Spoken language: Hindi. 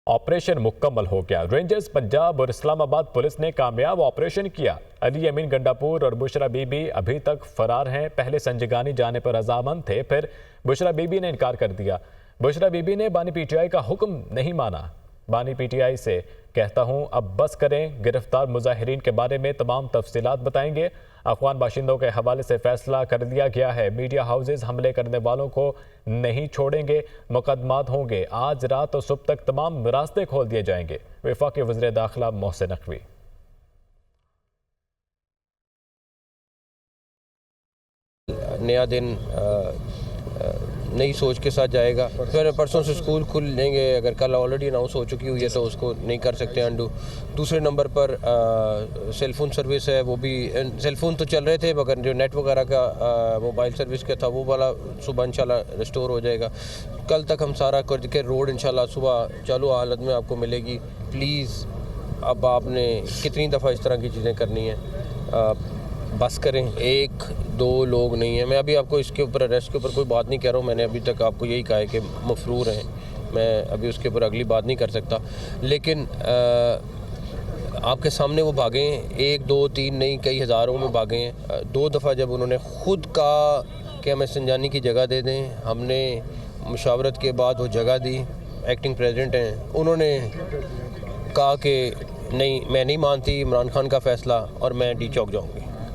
ऑपरेशन मुकम्मल हो गया। रेंजर्स पंजाब और इस्लामाबाद पुलिस ने कामयाब ऑपरेशन किया। अली अमीन गंडापुर और बुशरा बीबी अभी तक फरार हैं। पहले संजगानी जाने पर रजामंद थे, फिर बुशरा बीबी ने इनकार कर दिया। बुशरा बीबी ने बानी पीटीआई का हुक्म नहीं माना। बानी पीटीआई से कहता हूं अब बस करें। गिरफ्तार मुजाहिरीन के बारे में तमाम तफसीलात बताएंगे। अफगान बाशिंदों के हवाले से फैसला कर लिया गया है। मीडिया हाउसेज हमले करने वालों को नहीं छोड़ेंगे। मुकदमात होंगे। आज रात और सुबह तक तमाम रास्ते खोल दिए जाएंगे। वफाकी वज़ीर दाखिला मोहसिन नकवी। नया दिन नई सोच के साथ जाएगा। फिर परसों से स्कूल खुल लेंगे। अगर कल ऑलरेडी अनाउंस हो चुकी हुई है तो उसको नहीं कर सकते अंडू। दूसरे नंबर पर सेलफोन सर्विस है, वो भी सेलफोन तो चल रहे थे मगर जो नेट वगैरह का मोबाइल सर्विस का था वो वाला सुबह इंशाल्लाह रिस्टोर हो जाएगा। कल तक हम सारा कर के रोड इंशाल्लाह सुबह चालू हालत में आपको मिलेगी। प्लीज़ अब आपने कितनी दफ़ा इस तरह की चीज़ें करनी है, बस करें। एक दो लोग नहीं हैं। मैं अभी आपको इसके ऊपर अरेस्ट के ऊपर कोई बात नहीं कह रहा हूँ। मैंने अभी तक आपको यही कहा है कि मफरूर हैं। मैं अभी उसके ऊपर अगली बात नहीं कर सकता, लेकिन आपके सामने वो भागे हैं। एक दो तीन नहीं, कई हज़ारों में भागे हैं। दो दफ़ा जब उन्होंने ख़ुद कहा कि हमें संजानी की जगह दे दें, हमने मुशावरत के बाद वो जगह दी। एक्टिंग प्रेसिडेंट हैं, उन्होंने कहा कि नहीं, मैं नहीं मानती इमरान खान का फ़ैसला और मैं डी चौक जाऊँगी।